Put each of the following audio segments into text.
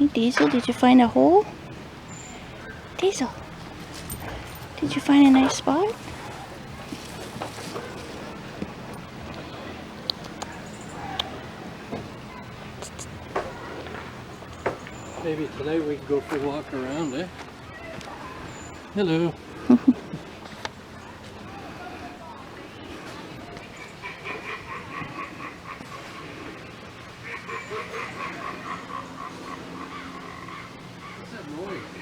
morning. Diesel, did you find a hole? Diesel, did you find a nice spot? Maybe tonight we can go for a walk around, eh? Hello. What's that noise?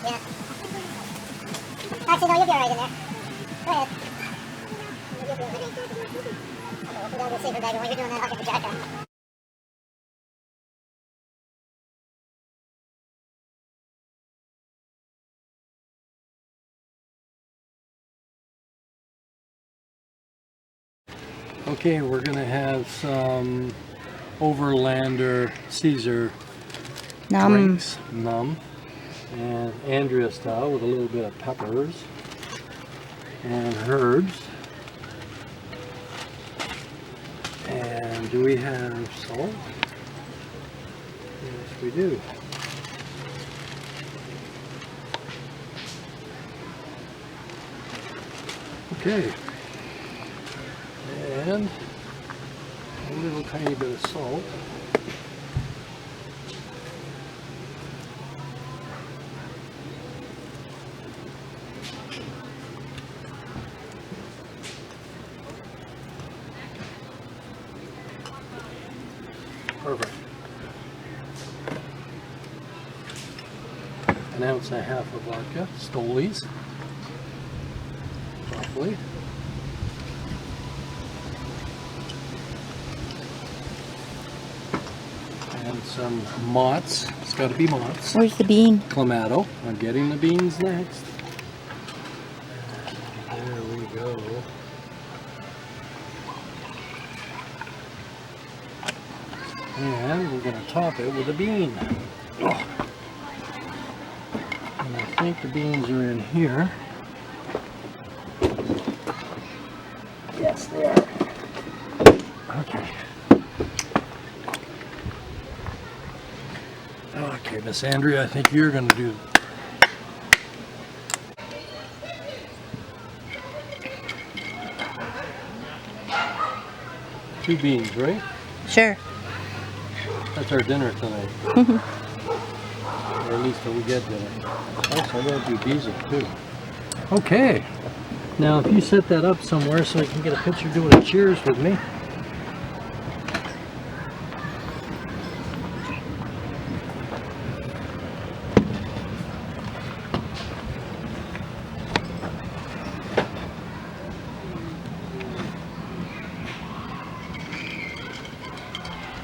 Yeah. Actually, no, you'll be alright in there. Go ahead. You'll be alright. Okay, open down the safer bag, and while you're doing that, I'll get the jack out. Okay, we're gonna have some Overlander Caesar drinks, numb, and Andrea style with a little bit of peppers and herbs. And do we have salt? Yes, we do. Okay. And a little tiny bit of salt. Perfect. An ounce and a half of vodka, Stolies, roughly. And some Mott's. It's got to be Mott's. Where's the bean? Clamato. I'm getting the beans next. There we go. And we're going to top it with a bean. Oh. And I think the beans are in here. Yes, they are. Okay. Okay, Miss Andrea, I think you're going to do. Two beans, right? Sure. That's our dinner tonight. Or at least when we get dinner. Also, I'm going to do diesel too. Okay. Now, if you set that up somewhere so I can get a picture doing a cheers with me.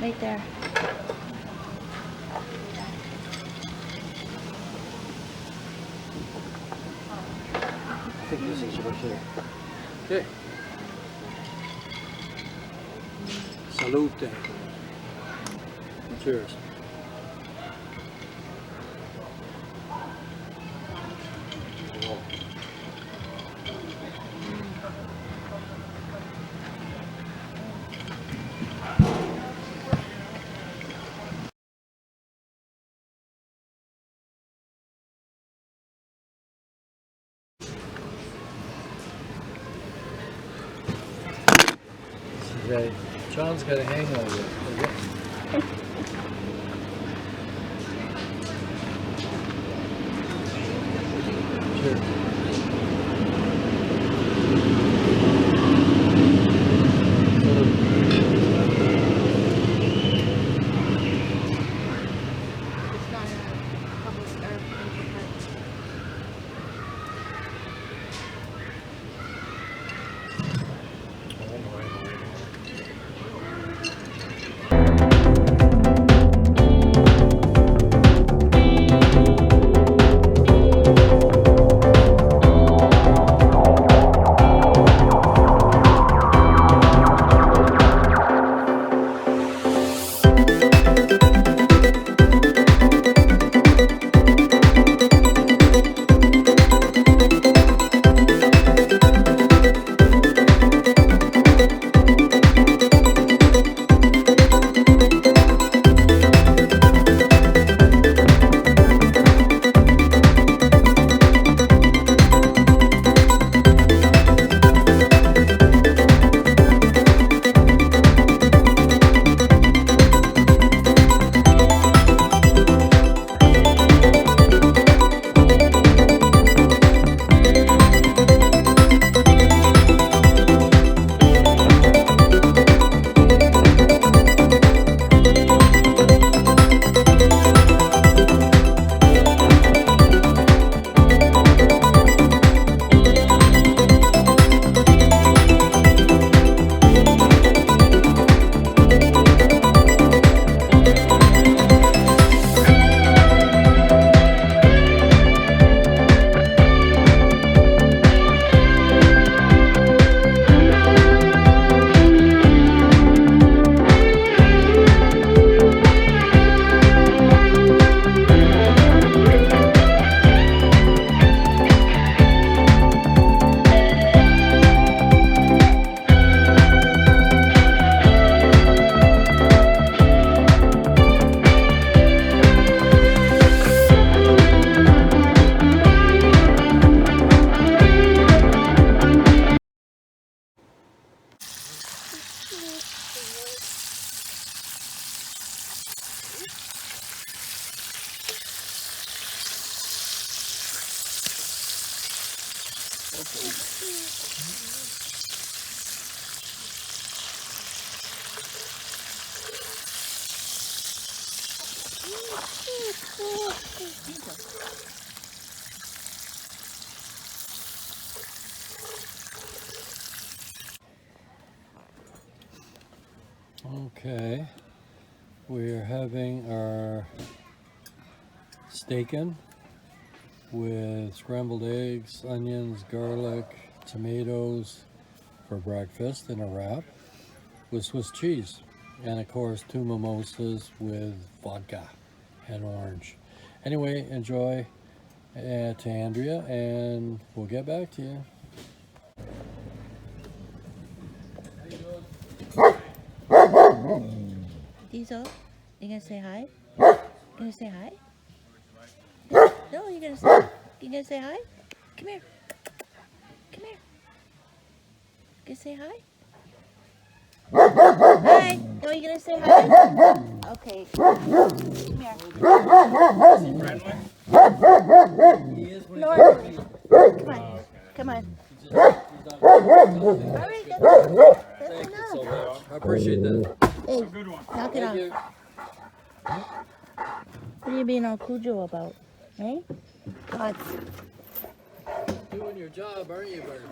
Right there. I think this is yours here. Okay. Salute. Cheers. Okay, John's got a hangover. Cheers. Okay, we're having our steak-in with scrambled eggs, onions, garlic, tomatoes for breakfast in a wrap with Swiss cheese, and of course 2 mimosas with vodka and orange. Anyway, enjoy to Andrea, and we'll get back to you. Diesel, you gonna say hi? You gonna say hi? No, you gonna say hi? Come here. Come here. You gonna say hi? Hi. No, you gonna say hi? Okay. Come here. Lord. Come on. Come on. All right, that's enough. I appreciate that. Hey, knock it off. What are you being all Cujo about? Eh? God. Doing your job, aren't you, Bert?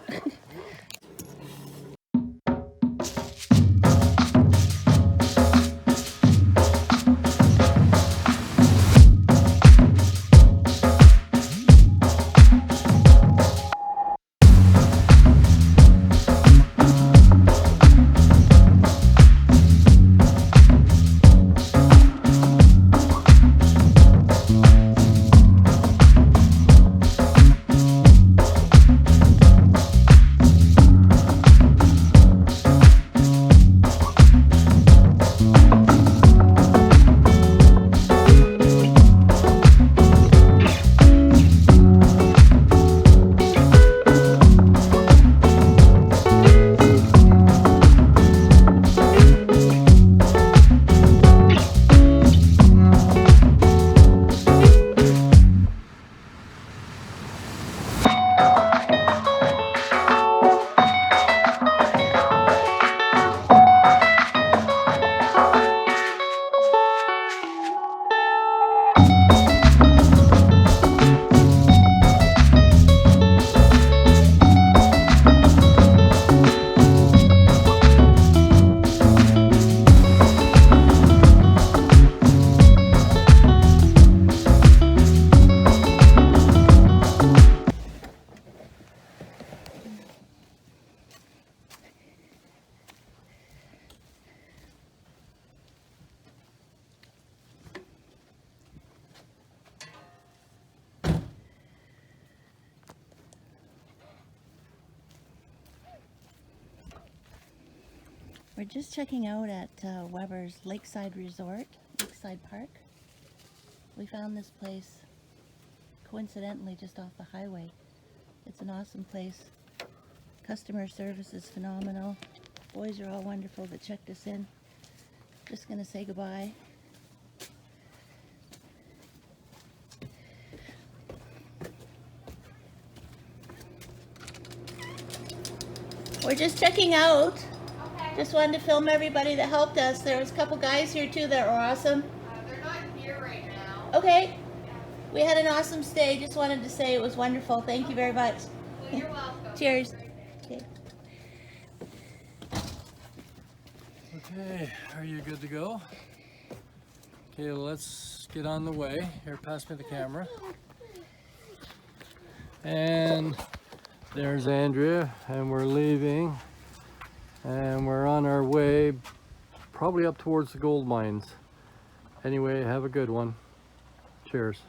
We're just checking out at Weber's Lakeside Resort, Lakeside Park. We found this place coincidentally just off the highway. It's an awesome place. Customer service is phenomenal. Boys are all wonderful that checked us in. Just gonna say goodbye. We're just checking out. Okay. Just wanted to film everybody that helped us. There was a couple guys here too that were awesome. They're not here right now. Okay. We had an awesome stay. Just wanted to say it was wonderful. Thank you very much. Well, you're welcome. Cheers. Okay. Okay, are you good to go? Okay, let's get on the way. Here, pass me the camera. And there's Andrea, and we're leaving. And we're on our way, probably up towards the gold mines. Anyway, have a good one. Cheers.